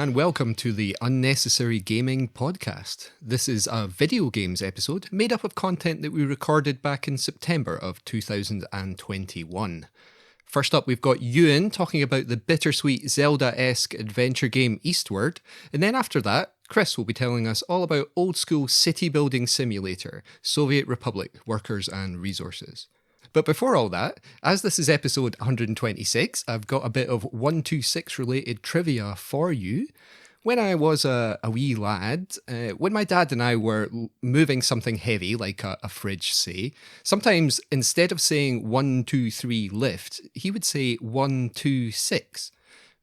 and welcome to the Unnecessary Gaming Podcast. This is a video games episode made up of content that we recorded back in September of 2021. First up, we've got Euan talking about the bittersweet Zelda-esque adventure game Eastward, and then after that, Chris will be telling us all about old-school city-building simulator, Soviet Republic, Workers and Resources. But before all that, as this is episode 126, I've got a bit of 126 related trivia for you. When I was a wee lad, when my dad and I were moving something heavy, like a fridge, say, sometimes instead of saying 1, 2, 3 lift, he would say 1, 2, 6.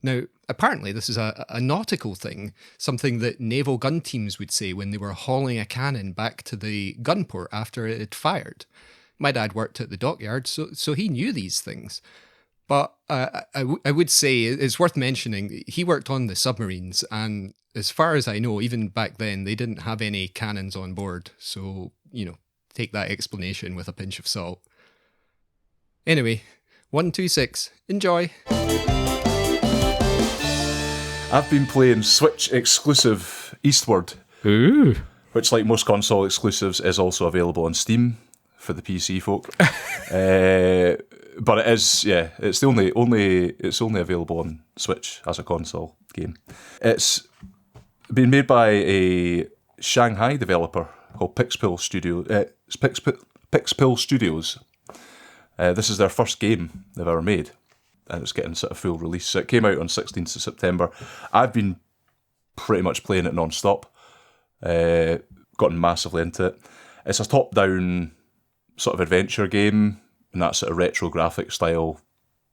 Now, apparently this is a nautical thing, something that naval gun teams would say when they were hauling a cannon back to the gun port after it had fired. My dad worked at the dockyard, so he knew these things. But I would say it's worth mentioning, he worked on the submarines, and as far as I know, even back then, they didn't have any cannons on board. So, take that explanation with a pinch of salt. Anyway, 126, enjoy. I've been playing Switch exclusive Eastward. Ooh. Which, like most console exclusives, is also available on Steam for the PC folk. But it is, it's only available on Switch as a console game. It's been made by a Shanghai developer called Pixpill Studios. This is their first game they've ever made, and it's getting sort of full release. So it came out on 16th of September. I've been pretty much playing it non-stop, gotten massively into it. It's a top-down sort of adventure game in that sort of retro graphic style,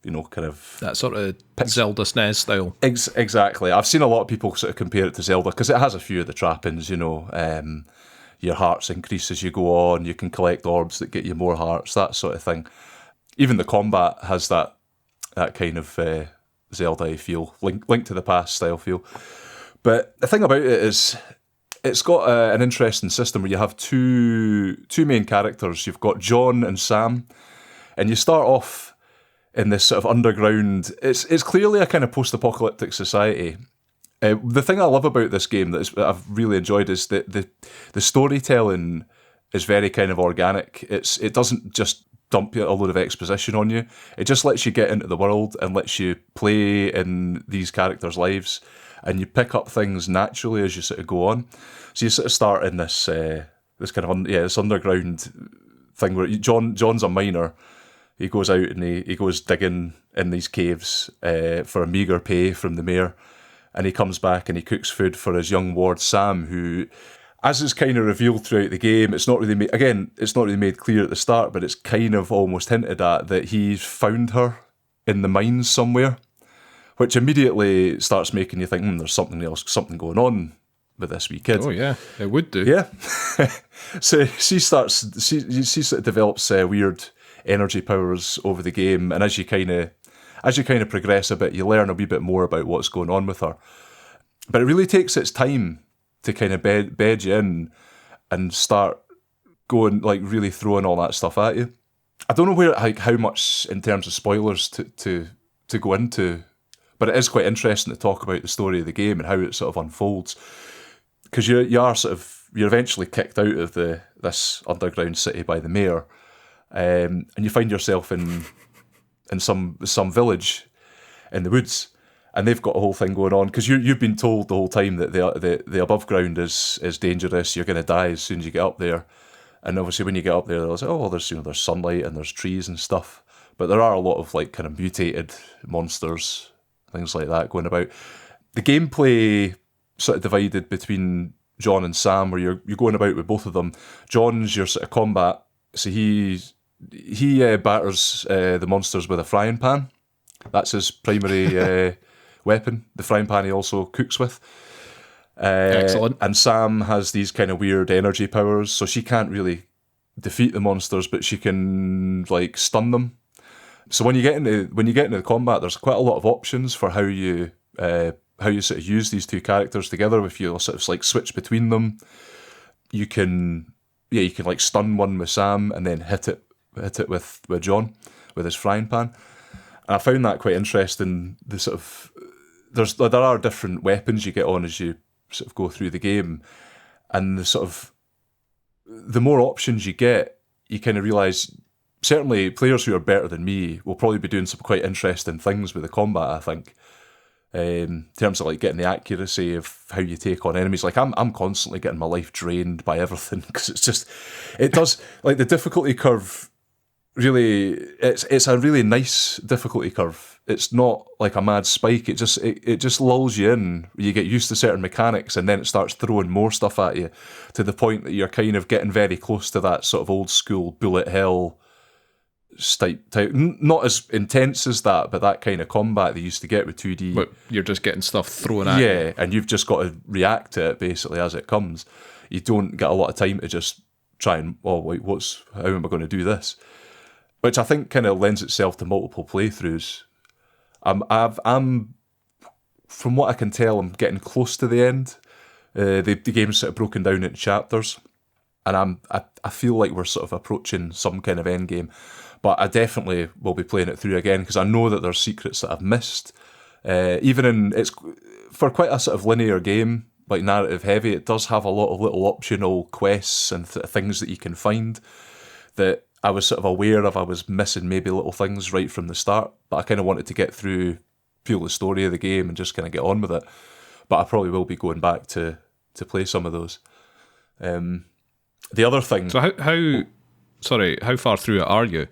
kind of... That sort of Zelda SNES style. Exactly. I've seen a lot of people sort of compare it to Zelda, because it has a few of the trappings, your hearts increase as you go on, you can collect orbs that get you more hearts, that sort of thing. Even the combat has that kind of Zelda feel, Link to the Past style feel. But the thing about it is, it's got an interesting system where you have two main characters. You've got John and Sam, and you start off in this sort of underground... It's clearly a kind of post-apocalyptic society. The thing I love about this game that I've really enjoyed is that the storytelling is very kind of organic. It doesn't just dump a load of exposition on you. It just lets you get into the world and lets you play in these characters' lives, and you pick up things naturally as you sort of go on. So you sort of start in this kind of this underground thing where John's a miner. He goes out and he goes digging in these caves for a meagre pay from the mayor, and he comes back and he cooks food for his young ward Sam, who, as is kind of revealed throughout the game, it's not really made clear at the start, but it's kind of almost hinted at that he's found her in the mines somewhere, which immediately starts making you think, there's something going on with this wee kid. Oh yeah, it would do. Yeah. So she sort of develops weird energy powers over the game, and as you kind of progress a bit, you learn a wee bit more about what's going on with her. But it really takes its time to kind of bed you in and start going, like, really throwing all that stuff at you. I don't know how much in terms of spoilers to go into, but it is quite interesting to talk about the story of the game and how it sort of unfolds, because you're eventually kicked out of this underground city by the mayor, and you find yourself in some village in the woods, and they've got a whole thing going on, because you've been told the whole time that the above ground is dangerous. You're going to die as soon as you get up there, and obviously when you get up there, there's sunlight and there's trees and stuff, but there are a lot of like kind of mutated monsters, things like that going about. The gameplay sort of divided between John and Sam, where you're going about with both of them. John's your sort of combat, so he batters the monsters with a frying pan. That's his primary weapon. The frying pan he also cooks with. Excellent. And Sam has these kind of weird energy powers, so she can't really defeat the monsters, but she can like stun them. So when you get into the combat, there's quite a lot of options for how you sort of use these two characters together. If you sort of like switch between them, you can like stun one with Sam and then hit it with John with his frying pan. And I found that quite interesting, the sort of there are different weapons you get on as you sort of go through the game, and the more options you get, you kind of realise, certainly players who are better than me will probably be doing some quite interesting things with the combat, I think. In terms of like getting the accuracy of how you take on enemies. Like I'm constantly getting my life drained by everything, because it does, like the difficulty curve really, it's a really nice difficulty curve. It's not like a mad spike. It just lulls you in. You get used to certain mechanics, and then it starts throwing more stuff at you, to the point that you're kind of getting very close to that sort of old school bullet hell type, not as intense as that, but that kind of combat they used to get with 2D. But you're just getting stuff thrown at you. Yeah, and you've just got to react to it basically as it comes. You don't get a lot of time to just try and, how am I going to do this? Which I think kind of lends itself to multiple playthroughs. I'm from what I can tell, I'm getting close to the end. The game's sort of broken down into chapters, and I feel like we're sort of approaching some kind of end game. But I definitely will be playing it through again, because I know that there's secrets that I've missed. It's for quite a sort of linear game, like narrative heavy, it does have a lot of little optional quests and things that you can find that I was sort of aware of. I was missing maybe little things right from the start, but I kind of wanted to get through pure the story of the game and just kind of get on with it. But I probably will be going back to play some of those. The other thing... So how far through it are you?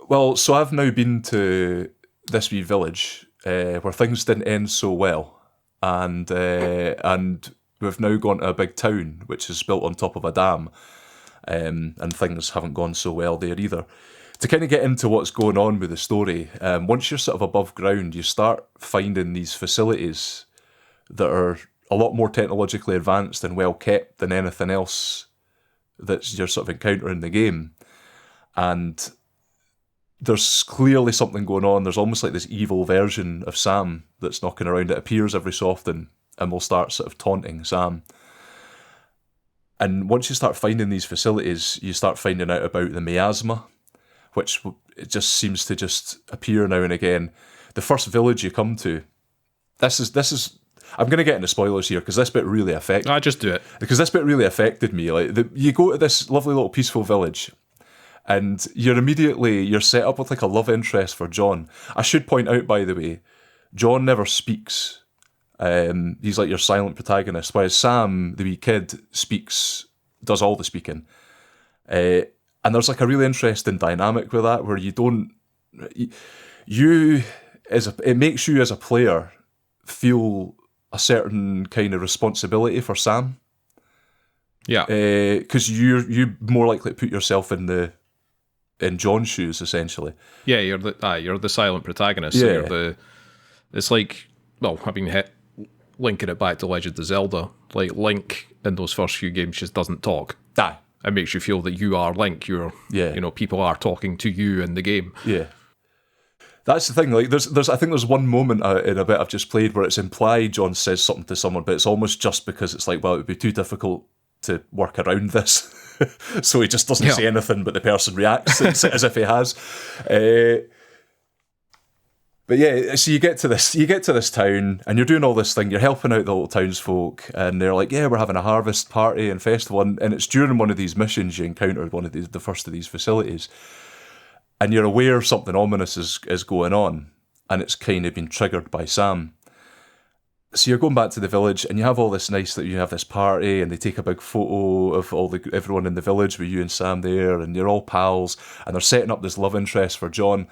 Well, so I've now been to this wee village where things didn't end so well, and we've now gone to a big town which is built on top of a dam, and things haven't gone so well there either. To kind of get into what's going on with the story, once you're sort of above ground, you start finding these facilities that are a lot more technologically advanced and well kept than anything else that you're sort of encountering in the game, and there's clearly something going on. There's almost like this evil version of Sam that's knocking around. It appears every so often and will start sort of taunting Sam. And once you start finding these facilities, you start finding out about the miasma, which it just seems to just appear now and again. The first village you come to, this is. I'm going to get into spoilers here, because this bit really affected. Just do it. Because this bit really affected me. Like you go to this lovely little peaceful village, and you're set up with like a love interest for John. I should point out, by the way, John never speaks. He's like your silent protagonist, whereas Sam, the wee kid, does all the speaking. And there's like a really interesting dynamic with that, where it makes you as a player feel a certain kind of responsibility for Sam. Yeah. Because you're more likely to put yourself in John's shoes, essentially. Yeah, you're the silent protagonist. Yeah. So it's like, well, I mean, linking it back to Legend of Zelda, like Link in those first few games just doesn't talk. Aye. It makes you feel that you are Link. People are talking to you in the game. Yeah. That's the thing. Like, I think there's one moment in a bit I've just played where it's implied John says something to someone, but it's almost just because it's like, well, it would be too difficult to work around this. So he just doesn't say anything, but the person reacts as if he has. But yeah, so you get to this town, and you're doing all this thing. You're helping out the little townsfolk, and they're like, "Yeah, we're having a harvest party and festival." And it's during one of these missions you encounter one of the first of these facilities, and you're aware something ominous is going on, and it's kind of been triggered by Sam. So you're going back to the village, and you have all this you have this party, and they take a big photo of everyone in the village with you and Sam there, and you're all pals, and they're setting up this love interest for John.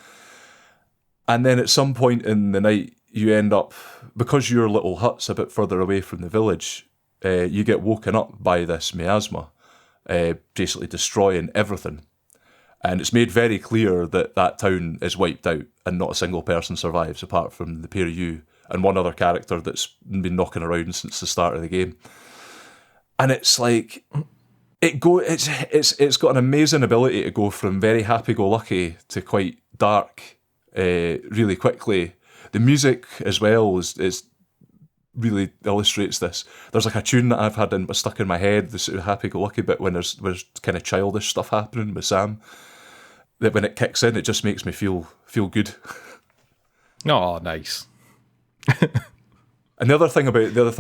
And then at some point in the night, you end up, because your little hut's a bit further away from the village, you get woken up by this miasma, basically destroying everything. And it's made very clear that town is wiped out, and not a single person survives apart from the pair of you and one other character that's been knocking around since the start of the game. And it's like, it's got an amazing ability to go from very happy-go-lucky to quite dark really quickly. The music as well is really illustrates this. There's like a tune that I've had stuck in my head, the sort of happy-go-lucky bit when there's kind of childish stuff happening with Sam, that when it kicks in, it just makes me feel good. Oh, nice. And the other thing I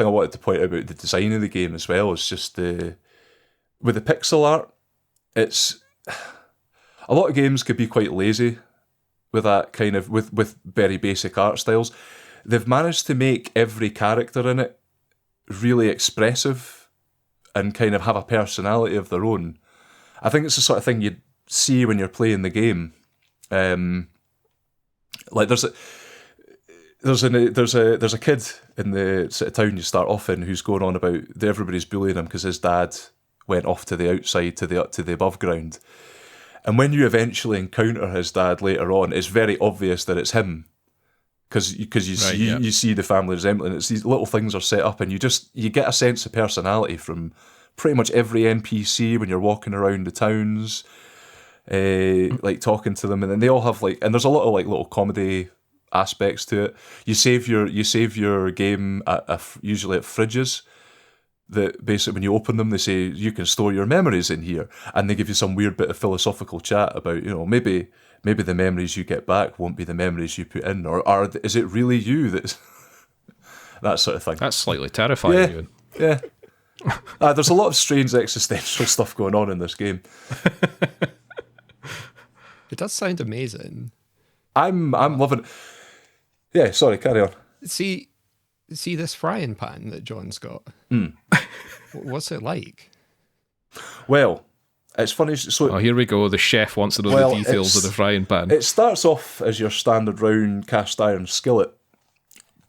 wanted to point out about the design of the game as well is just with the pixel art, it's a lot of games could be quite lazy with that kind of with very basic art styles. They've managed to make every character in it really expressive and kind of have a personality of their own. I think it's the sort of thing you'd see when you're playing the game. Like there's a kid in the sort of town you start off in who's going on about everybody's bullying him because his dad went off to the outside to the above ground. And when you eventually encounter his dad later on, it's very obvious that it's him. Because you see the family resemblance. These little things are set up, and you get a sense of personality from pretty much every NPC when you're walking around the towns, like talking to them, and then they all have and there's a lot of little comedy aspects to it. You save your game usually at fridges. That basically when you open them, they say you can store your memories in here, and they give you some weird bit of philosophical chat about maybe the memories you get back won't be the memories you put in, or is it really you that's that sort of thing. That's slightly terrifying. Even. Yeah. There's a lot of strange existential stuff going on in this game. It does sound amazing. I'm loving it. Yeah, sorry, carry on. See this frying pan that John's got? What's it like? Well, it's funny. So, here we go. The chef wants to know the details of the frying pan. It starts off as your standard round cast iron skillet,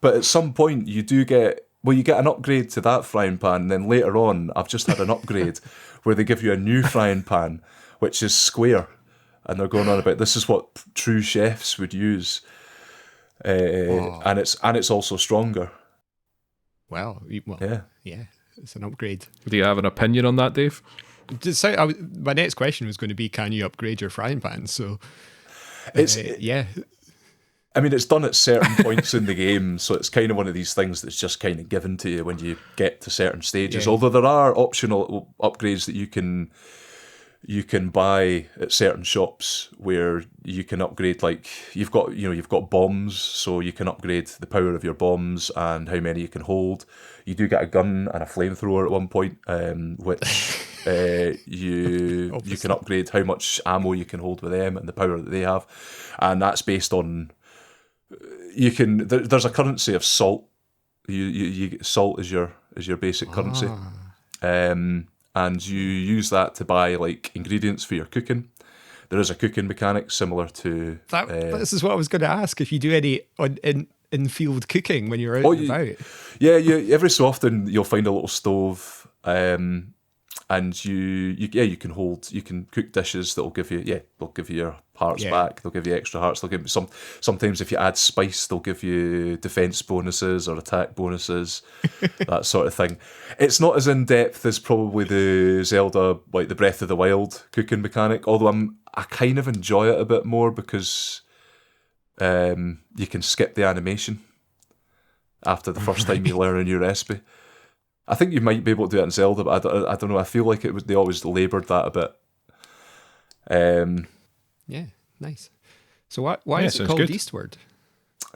but at some point you get an upgrade to that frying pan, and then later on I've just had an upgrade where they give you a new frying pan, which is square, and they're going on about this is what true chefs would use, and it's also stronger. Well, yeah, it's an upgrade. Do you have an opinion on that, Dave? My next question was going to be, can you upgrade your frying pan? So, yeah. I mean, it's done at certain points in the game, so it's kind of one of these things that's just kind of given to you when you get to certain stages. Yeah. Although there are optional upgrades that you can buy at certain shops where you can upgrade, like you've got bombs, so you can upgrade the power of your bombs and how many you can hold. You do get a gun and a flamethrower at one point, which you can upgrade how much ammo you can hold with them and the power that they have, and that's based on there's a currency of salt. You salt is your basic currency. And you use that to buy ingredients for your cooking. There is a cooking mechanic similar to that. This is what I was going to ask. If you do any in-field cooking when you're out and about. Yeah, every so often you'll find a little stove, and you can cook dishes that'll give you they'll give you your hearts back. They'll give you extra hearts. They'll give you sometimes if you add spice, they'll give you defense bonuses or attack bonuses, that sort of thing. It's not as in depth as probably the Zelda, like the Breath of the Wild cooking mechanic. Although I kind of enjoy it a bit more because you can skip the animation after the first time you learn a new recipe. I think you might be able to do it in Zelda, but I don't know. I feel like they always laboured that a bit. Yeah, nice. So why is it called good. Eastward?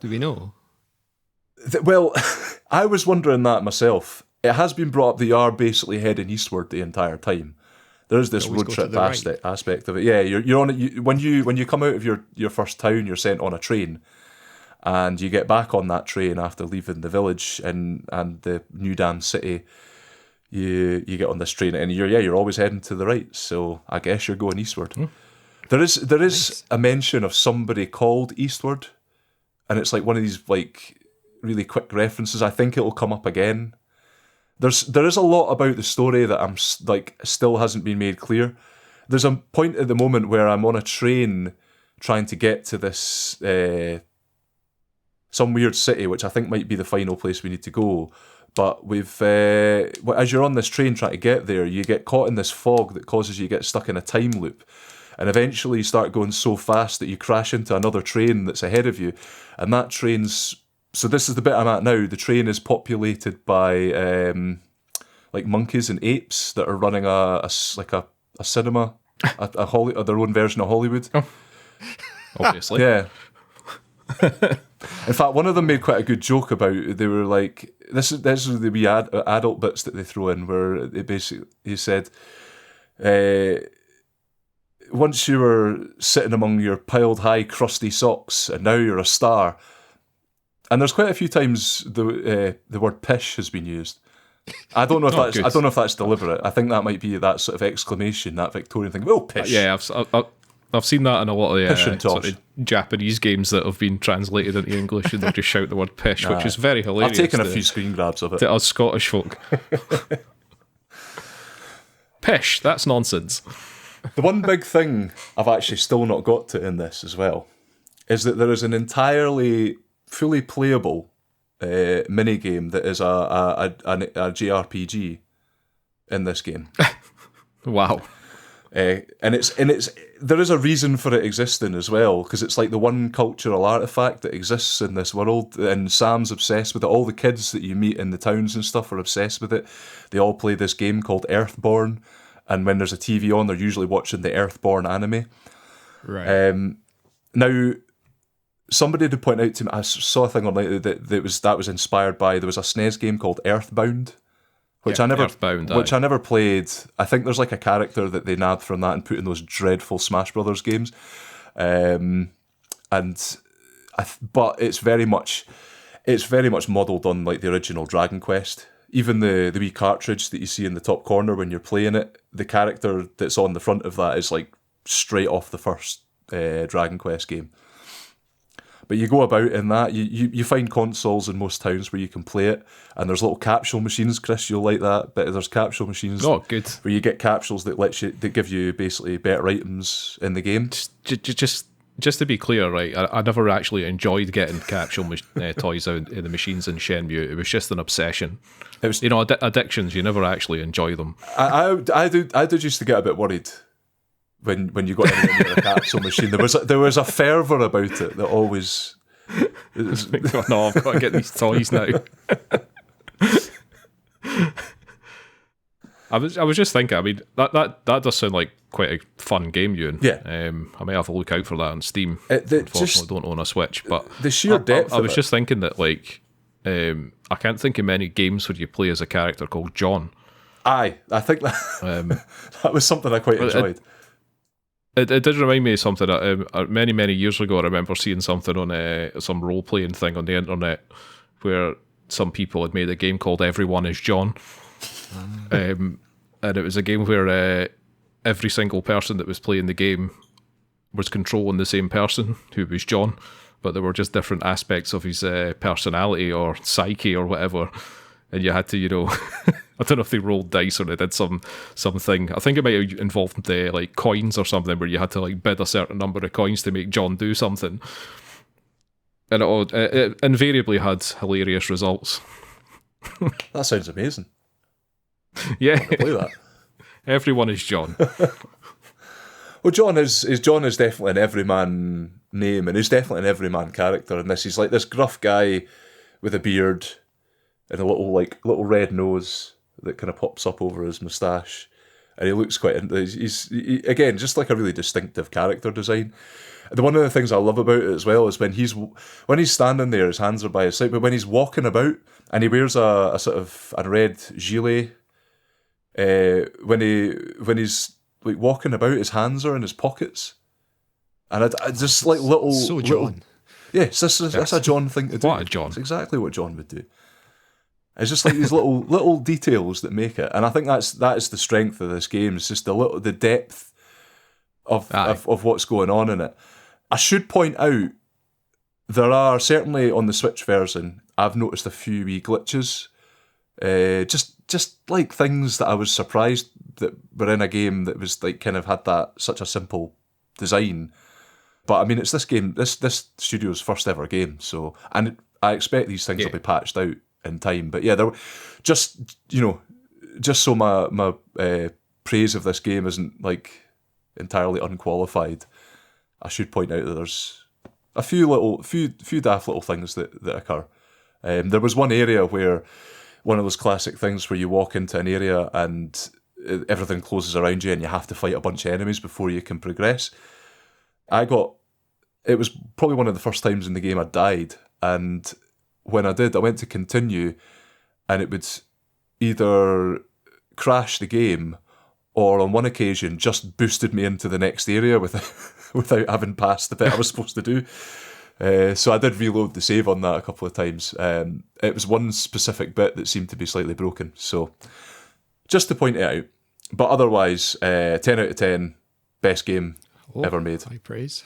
Do we know? Well, I was wondering that myself. It has been brought up that you are basically heading eastward the entire time. There is this road trip aspect of it. Yeah, you're on it. When you come out of your first town, you're sent on a train. And you get back on that train after leaving the village and the New Dam City. You get on this train and you're always heading to the right. So I guess you're going eastward. There is nice. A mention of somebody called Eastward, and it's like one of these really quick references. I think it'll come up again. There is a lot about the story that still hasn't been made clear. There's a point at the moment where I'm on a train trying to get to this. Some weird city, which I think might be the final place we need to go. But as you're on this train trying to get there, you get caught in this fog that causes you to get stuck in a time loop. And eventually you start going so fast that you crash into another train that's ahead of you. And that train's... So this is the bit I'm at now. The train is populated by monkeys and apes that are running a cinema, their own version of Hollywood. Oh. Obviously. Yeah. In fact, one of them made quite a good joke about, they were like, this is the wee adult bits that they throw in, where he said, once you were sitting among your piled high crusty socks, and now you're a star. And there's quite a few times the word pish has been used. I don't know if that's deliberate. I think that might be that sort of exclamation, that Victorian thing. Oh, pish! Yeah, I've seen that in a lot of sort of Japanese games that have been translated into English, and they just shout the word pish, which is very hilarious. I've taken a few screen grabs of it. To us Scottish folk. Pish, that's nonsense. The one big thing I've actually still not got to in this as well is that there is an entirely fully playable mini game that is a JRPG in this game. Wow. And there is a reason for it existing as well, because it's like the one cultural artifact that exists in this world, and Sam's obsessed with it. All the kids that you meet in the towns and stuff are obsessed with it. They all play this game called Earthborn, and when there's a TV on, they're usually watching the Earthborn anime. Right. Now, somebody did point out to me, I saw a thing online that was inspired by, there was a SNES game called Earthbound, which I never played. I think there's like a character that they nabbed from that and put in those dreadful Smash Brothers games, but it's very much modelled on like the original Dragon Quest. Even the wee cartridge that you see in the top corner when you're playing it, the character that's on the front of that is like straight off the first Dragon Quest game. But you go about in that, you find consoles in most towns where you can play it, and there's little capsule machines. Chris, you'll like that, but there's capsule machines. Oh, good. Where you get capsules that give you basically better items in the game. Just to be clear, right? I never actually enjoyed getting capsule toys out in the machines in Shenmue. It was just an obsession. It was, addictions. You never actually enjoy them. I did used to get a bit worried when you got into a capsule machine. There was a fervour about it that always. Oh, no, I've got to get these toys now. I was just thinking. I mean, that does sound like quite a fun game, Euan. Yeah. I may have a look out for that on Steam. Unfortunately, don't own a Switch, but the sheer depth. I was just thinking that, like, I can't think of many games where you play as a character called John. Aye, I think that that was something I quite enjoyed. It did remind me of something that many years ago. I remember seeing something on some role playing thing on the internet where some people had made a game called Everyone is John, and it was a game where every single person that was playing the game was controlling the same person, who was John, but there were just different aspects of his personality or psyche or whatever, and you had to, I don't know if they rolled dice or they did something. I think it might have involved like coins or something, where you had to like bid a certain number of coins to make John do something, and it invariably had hilarious results. That sounds amazing. Yeah, I play that. Everyone is John. Well, John is definitely an everyman name, and he's definitely an everyman character in this. He's like this gruff guy with a beard and a little red nose that kind of pops up over his moustache, and he looks quite. He's again just like a really distinctive character design. One of the things I love about it as well is when he's standing there, his hands are by his side, but when he's walking about and he wears a sort of a red gilet. When he's like walking about, his hands are in his pockets, and I just like little. So John. Yes, that's a John thing to do. What a John! It's exactly what John would do. It's just like these little details that make it, and I think that is the strength of this game. It's just the depth of what's going on in it. I should point out there are certainly on the Switch version. I've noticed a few wee glitches. Just like things that I was surprised that were in a game that was like kind of had such a simple design. But I mean, it's this studio's first ever game, so, and I expect these things will be patched out in time. But yeah, there just so my praise of this game isn't like entirely unqualified, I should point out that there's a few daft little things that occur. There was one area where one of those classic things where you walk into an area and everything closes around you and you have to fight a bunch of enemies before you can progress. It was probably one of the first times in the game I died, and when I did, I went to continue, and it would either crash the game, or on one occasion just boosted me into the next area without having passed the bit I was supposed to do. So I did reload the save on that a couple of times. It was one specific bit that seemed to be slightly broken. So just to point it out. But otherwise, 10 out of 10, best game ever made. High praise.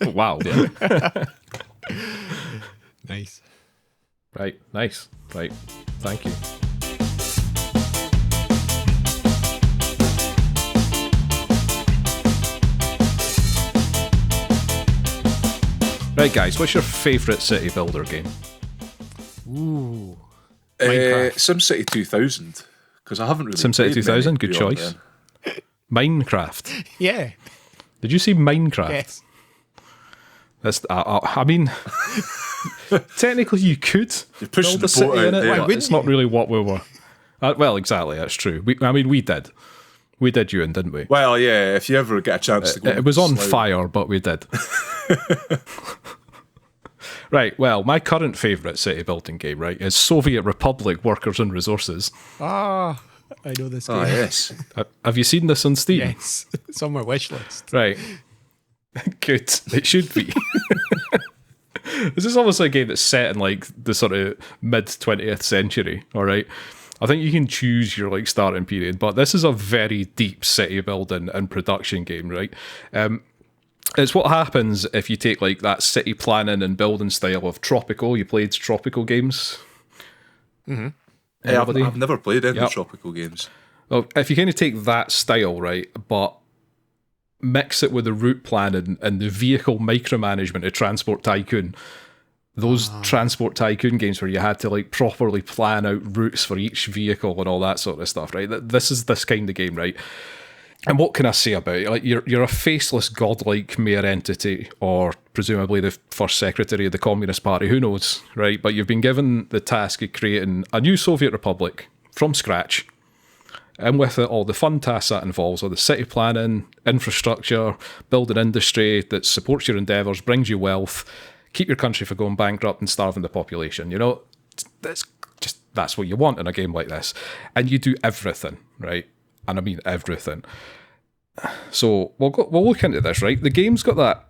Wow. Yeah. Nice. Right. Nice. Right. Thank you. Right, guys, what's your favourite city builder game? Ooh. Minecraft. SimCity 2000, because I haven't really SimCity played 2000, many good beyond choice. then. Minecraft. Yeah. Did you see Minecraft? Yes. That's, I mean, technically you could You're pushing build a the boat city out in it, there. but it's not really what we were. Well, exactly, that's true. We did. We did, Euan, didn't we? Well, yeah, if you ever get a chance to go. It was on Slough. fire, but we did. Right, well, my current favourite city building game, right, is Soviet Republic Workers and Resources. Ah, I know this game. Ah, yes. Have you seen this on Steam? Yes. It's on my wish list. Right. Good. It should be. This is almost a game that's set in like the sort of mid 20th century, all right? I think you can choose your like starting period, but this is a very deep city building and production game, right? It's what happens if you take like that city planning and building style of Tropical. You played Tropical games? Mm-hmm. Yeah, I've never played any Tropical games. Well, if you kind of take that style, right, but mix it with the route planning and the vehicle micromanagement of Transport Tycoon, those Transport Tycoon games where you had to like properly plan out routes for each vehicle and all that sort of stuff, right? This is this kind of game, right? And what can I say about it? Like you're a faceless godlike mere entity, or presumably the first secretary of the Communist Party, who knows, right? But you've been given the task of creating a new Soviet Republic from scratch, and with it all the fun tasks that involves, all the city planning, infrastructure, building industry that supports your endeavours, brings you wealth, keep your country from going bankrupt and starving the population. You know, that's what you want in a game like this. And you do everything, right? And I mean everything. So we'll look into this, right? The game's got that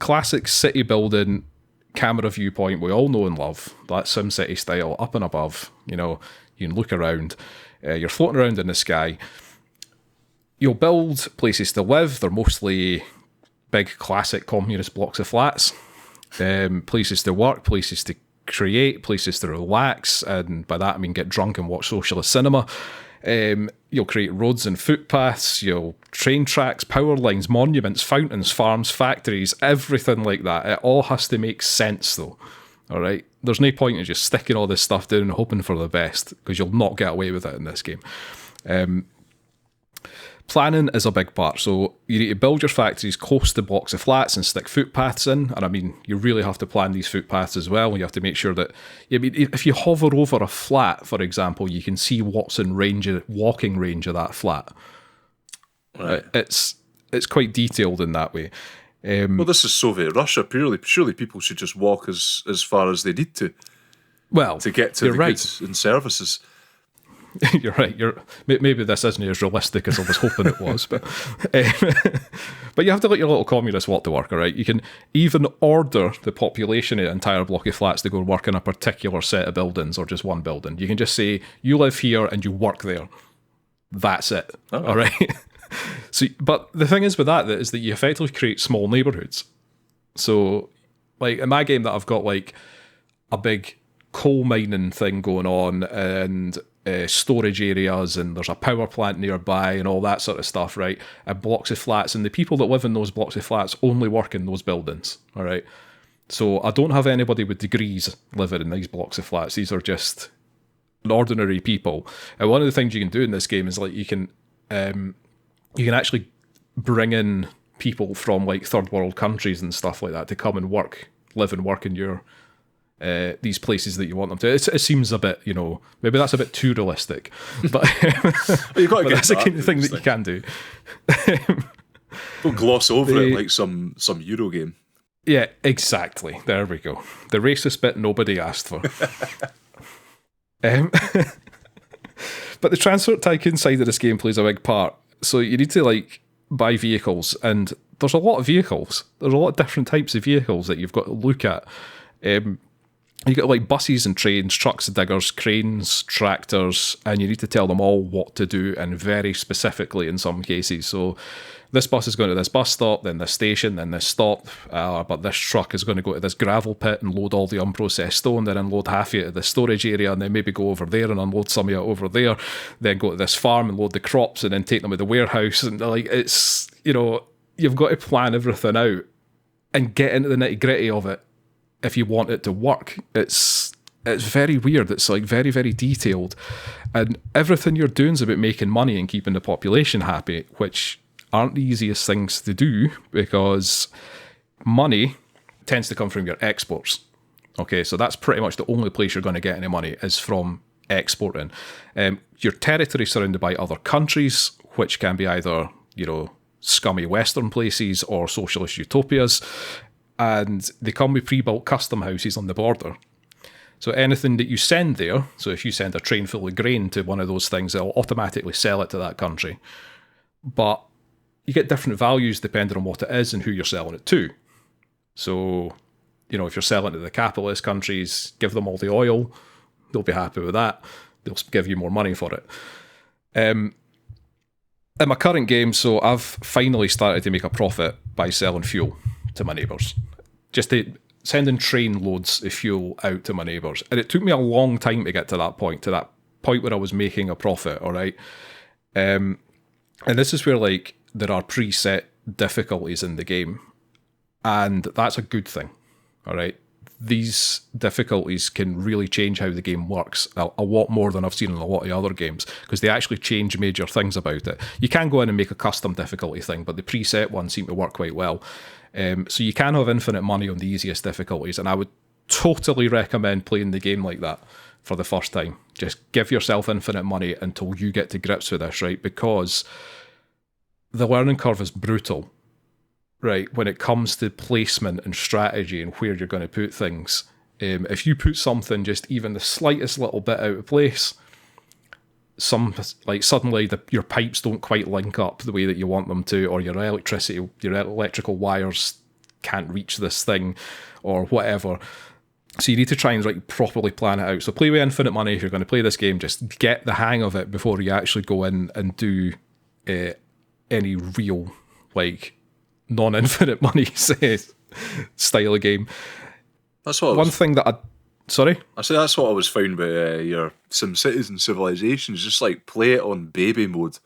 classic city building camera viewpoint we all know and love, that SimCity style, up and above. You know, you can look around. You're floating around in the sky. You'll build places to live. They're mostly big classic communist blocks of flats. Places to work, places to create, places to relax, and by that I mean get drunk and watch socialist cinema. You'll create roads and footpaths, you'll train tracks, power lines, monuments, fountains, farms, factories, everything like that. It all has to make sense though, all right? There's no point in just sticking all this stuff down and hoping for the best, because you'll not get away with it in this game. Planning is a big part, so you need to build your factories close to blocks of flats and stick footpaths in, and I mean, you really have to plan these footpaths as well. You have to make sure that, I mean, if you hover over a flat, for example, you can see what's in walking range of that flat. Right. It's quite detailed in that way. Well, this is Soviet Russia. Surely people should just walk as far as they need to. Well, to get to the goods and services. You're right. Maybe this isn't as realistic as I was hoping it was, but you have to let your little communists walk to work, all right? You can even order the population of an entire block of flats to go work in a particular set of buildings or just one building. You can just say, you live here and you work there. That's it, all right? So, but the thing is with that is that you effectively create small neighbourhoods. So, like in my game that I've got like a big coal mining thing going on and storage areas, and there's a power plant nearby and all that sort of stuff, right? And blocks of flats, and the people that live in those blocks of flats only work in those buildings, all right? So I don't have anybody with degrees living in these blocks of flats. These are just ordinary people. And one of the things you can do in this game is like you can actually bring in people from like third world countries and stuff like that to come and live and work in your these places that you want them to. It seems a bit, maybe that's a bit too realistic, but, you've got to but get that's the kind of thing that you can do. Don't gloss over it like some Euro game. Yeah, exactly. There we go. The racist bit nobody asked for. But the transport tycoon side of this game plays a big part. So you need to like buy vehicles, and there's a lot of vehicles. There's a lot of different types of vehicles that you've got to look at. You get like buses and trains, trucks, diggers, cranes, tractors, and you need to tell them all what to do, and very specifically in some cases. So this bus is going to this bus stop, then this station, then this stop, but this truck is going to go to this gravel pit and load all the unprocessed stone, then unload half of it at the storage area, and then maybe go over there and unload some of it over there, then go to this farm and load the crops, and then take them to the warehouse. And like, it's, you know, you've got to plan everything out and get into the nitty gritty of it if you want it to work. It's very weird. It's like very, very detailed, and everything you're doing is about making money and keeping the population happy, which aren't the easiest things to do, because money tends to come from your exports. Okay, so that's pretty much the only place you're going to get any money is from exporting. Your territory is surrounded by other countries, which can be either, you know, scummy Western places or socialist utopias, and they come with pre-built custom houses on the border. So anything that you send there, so if you send a train full of grain to one of those things, it'll automatically sell it to that country. But you get different values depending on what it is and who you're selling it to. So, you know, if you're selling to the capitalist countries, give them all the oil, they'll be happy with that. They'll give you more money for it. In my current game, so I've finally started to make a profit by selling fuel to my neighbours. Just sending train loads of fuel out to my neighbours. And it took me a long time to get to that point where I was making a profit, all right? And this is where, like, there are preset difficulties in the game, and that's a good thing, all right? These difficulties can really change how the game works a lot more than I've seen in a lot of other games, because they actually change major things about it. You can go in and make a custom difficulty thing, but the preset ones seem to work quite well. So you can have infinite money on the easiest difficulties, and I would totally recommend playing the game like that for the first time. Just give yourself infinite money until you get to grips with this, right? Because the learning curve is brutal, right? When it comes to placement and strategy and where you're going to put things. If you put something just even the slightest little bit out of place, suddenly your pipes don't quite link up the way that you want them to, or your electrical wires can't reach this thing, or whatever. So you need to try and properly plan it out. So play with infinite money if you're going to play this game. Just get the hang of it before you actually go in and do any real non-infinite money style of game. That's what one thing that Sorry? I say that's what I was found with your SimCities and Civilizations. Just play it on baby mode.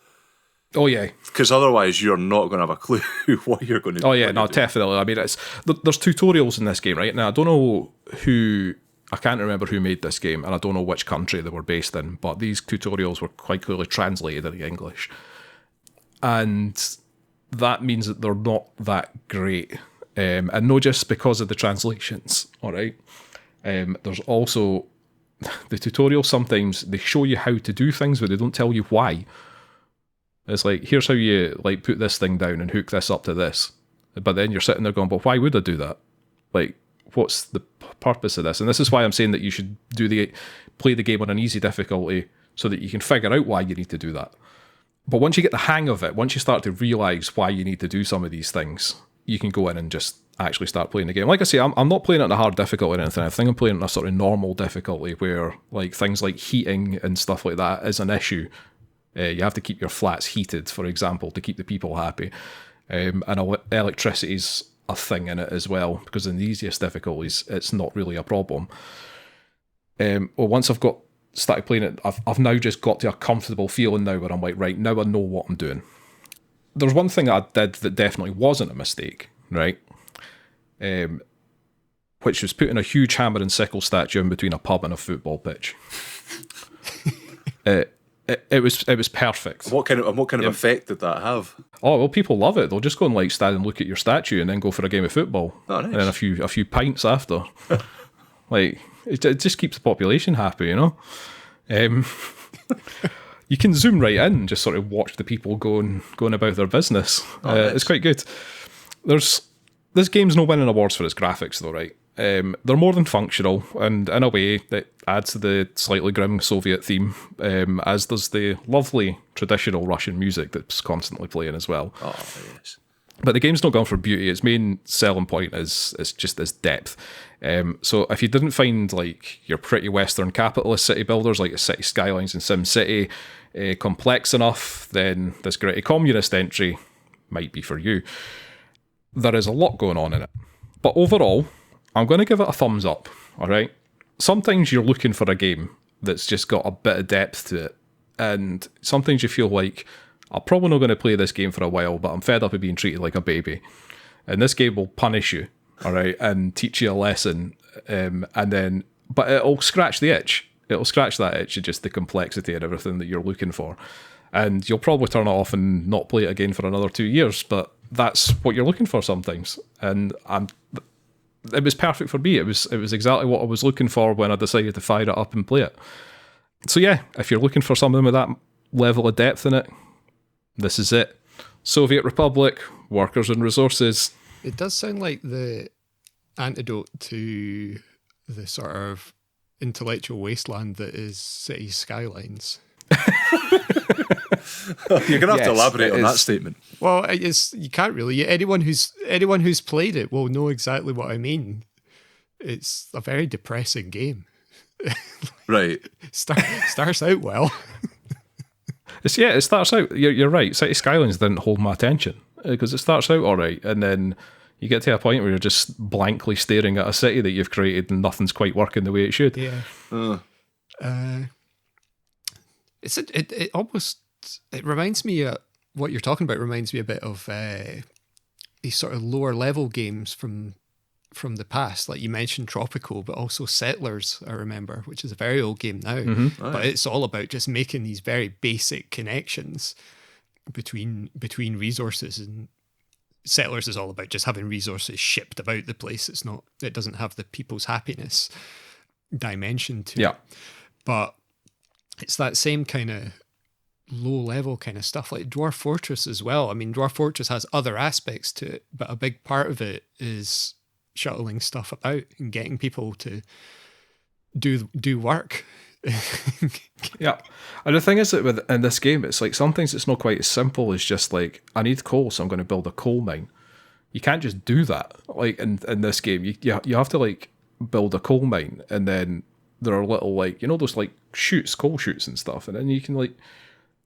Oh yeah, because otherwise you're not going to have a clue what you're going to do. Oh yeah, no, definitely. I mean, there's tutorials in this game, right? Now I don't know I can't remember who made this game, and I don't know which country they were based in, but these tutorials were quite clearly translated into English, and that means that they're not that great, and not just because of the translations. All right. There's also the tutorials. Sometimes they show you how to do things, but they don't tell you why. It's here's how you put this thing down and hook this up to this. But then you're sitting there going, but why would I do that? What's the purpose of this? And this is why I'm saying that you should play the game on an easy difficulty so that you can figure out why you need to do that. But once you get the hang of it, once you start to realise why you need to do some of these things, you can go in and just actually start playing the game. Like I say, I'm not playing it on a hard difficulty or anything. I think I'm playing it on a sort of normal difficulty where things like heating and stuff like that is an issue. You have to keep your flats heated, for example, to keep the people happy. And electricity's a thing in it as well, because in the easiest difficulties, it's not really a problem. Once I've started playing it, I've now just got to a comfortable feeling now where I'm right, now I know what I'm doing. There's one thing I did that definitely wasn't a mistake, right? Which was putting a huge hammer and sickle statue in between a pub and a football pitch. It was perfect. What kind of effect did that have? Oh well, people love it. They'll just go and stand and look at your statue and then go for a game of football. Oh, nice. And then a few pints after. It just keeps the population happy, you know. You can zoom right in and just sort of watch the people going about their business. Oh, nice. It's quite good. There's This game's no winning awards for its graphics, though, right? They're more than functional, and in a way, it adds to the slightly grim Soviet theme, as does the lovely traditional Russian music that's constantly playing as well. Oh, yes. But the game's not gone for beauty. Its main selling point is just this depth. So if you didn't find like your pretty Western capitalist city builders like City Skylines and SimCity complex enough, then this gritty communist entry might be for you. There is a lot going on in it. But overall, I'm going to give it a thumbs up, all right? Sometimes you're looking for a game that's just got a bit of depth to it, and sometimes you feel like, I'm probably not going to play this game for a while, but I'm fed up of being treated like a baby. And this game will punish you, all right, and teach you a lesson, but it'll scratch the itch. It'll scratch that itch of just the complexity and everything that you're looking for. And you'll probably turn it off and not play it again for another 2 years, but that's what you're looking for sometimes. And it was perfect for me. It was exactly what I was looking for when I decided to fire it up and play it. So yeah, if you're looking for something with that level of depth in it, this is it. Soviet Republic, workers and resources. It does sound like the antidote to the sort of intellectual wasteland that is City Skylines. You're going to have to elaborate on that statement. Well, you can't really. Anyone who's played it will know exactly what I mean. It's a very depressing game. Right. Starts out well. It starts out. You're right. City Skylines didn't hold my attention because it starts out all right, and then you get to a point where you're just blankly staring at a city that you've created and nothing's quite working the way it should. Yeah. It reminds me what you're talking about reminds me a bit of these sort of lower level games from the past. Like you mentioned Tropico, but also Settlers, I remember, which is a very old game now. Mm-hmm. But it's all about just making these very basic connections between resources, and Settlers is all about just having resources shipped about the place. It doesn't have the people's happiness dimension to it. But it's that same kind of low level kind of stuff, like Dwarf Fortress as well. I mean, Dwarf Fortress has other aspects to it, but a big part of it is shuttling stuff about and getting people to do work. Yeah. And the thing is that in this game, it's like sometimes it's not quite as simple as just like, I need coal, so I'm going to build a coal mine. You can't just do that. Like in this game, you have to like build a coal mine, and then there are little like, those like coal chutes and stuff, and then you can like,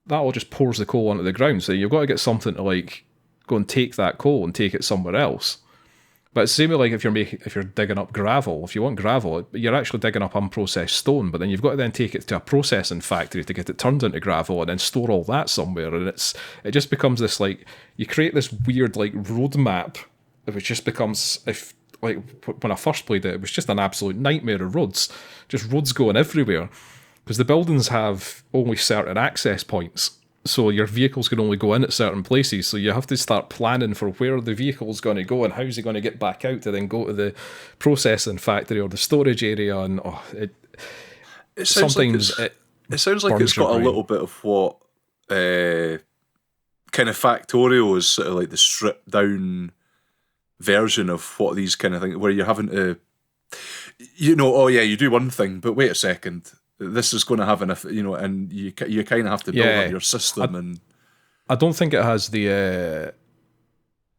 that all just pours the coal onto the ground. So you've got to get something to like go and take that coal and take it somewhere else. But it's the same with like if you're digging up gravel. If you want gravel, you're actually digging up unprocessed stone, but then you've got to then take it to a processing factory to get it turned into gravel and then store all that somewhere. And it just becomes this like, you create this weird like roadmap, which just becomes, when I first played it was just an absolute nightmare of roads. Just roads going everywhere. Because the buildings have only certain access points, so your vehicles can only go in at certain places, so you have to start planning for where the vehicle's going to go and how's it going to get back out to then go to the processing factory or the storage area, and it sounds like it's got a little bit of what kind of Factorio is sort of like the stripped down version of what these kind of things, where you're having to, you do one thing, but wait a second, this is going to have and you kind of have to build up your system. I don't think it has the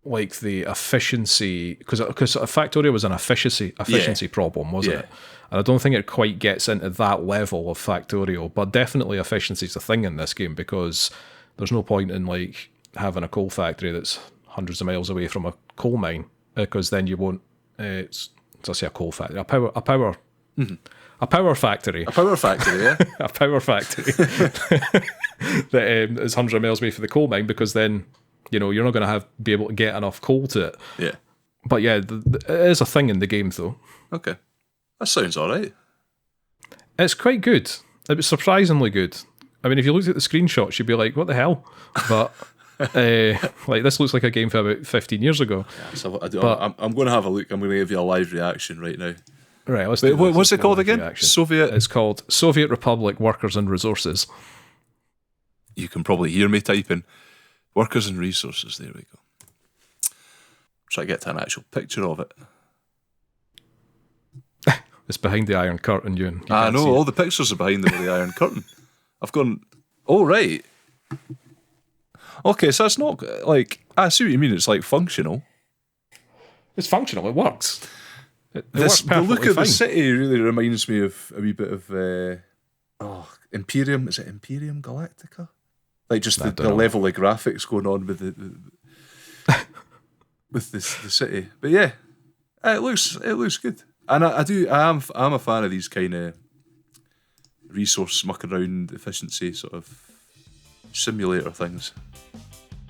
efficiency, because Factorio was an efficiency problem, wasn't it? And I don't think it quite gets into that level of Factorio, but definitely efficiency is a thing in this game, because there's no point in like having a coal factory that's hundreds of miles away from a coal mine, because then you won't. A coal factory, a power. Mm-hmm. A power factory. A power factory, yeah. A power factory that is 100 miles away from the coal mine, because then, you're not going to be able to get enough coal to it. Yeah. But yeah, it is a thing in the game, though. Okay. That sounds all right. It's quite good. It was surprisingly good. I mean, if you looked at the screenshots, you'd be like, what the hell? But this looks like a game from about 15 years ago. Yeah, so I'm going to have a look. I'm going to give you a live reaction right now. Right, let's do what's it called again? It's called Soviet Republic Workers and Resources. You can probably hear me typing. Workers and Resources, there we go. Try to get to an actual picture of it. It's behind the Iron Curtain, Euan. I know, all the pictures are behind the Iron Curtain. I've gone, oh, right. Okay, so it's not like, I see what you mean, it's like functional. It's functional, it works. It The works perfectly look of fine. the city really reminds me of a wee bit of, Imperium, is it Imperium Galactica? Like just the level of graphics going on with with the city. But yeah, it looks good. And I'm a fan of these kind of resource muck around efficiency sort of simulator things.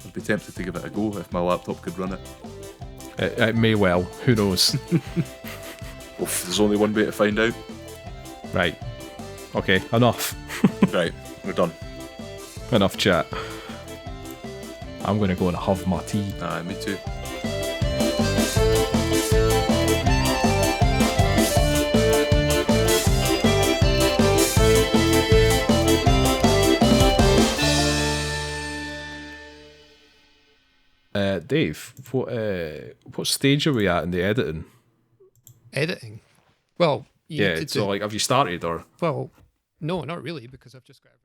I'd be tempted to give it a go if my laptop could run it. It may well. Who knows? Oof, there's only one way to find out. Right. Okay, enough. Right, we're done. Enough chat. I'm going to go and have my tea. Aye, me too. Dave, what stage are we at in the editing? Editing? Well, Yeah, so like, have you started or? well, no, not really, because I've just got everything.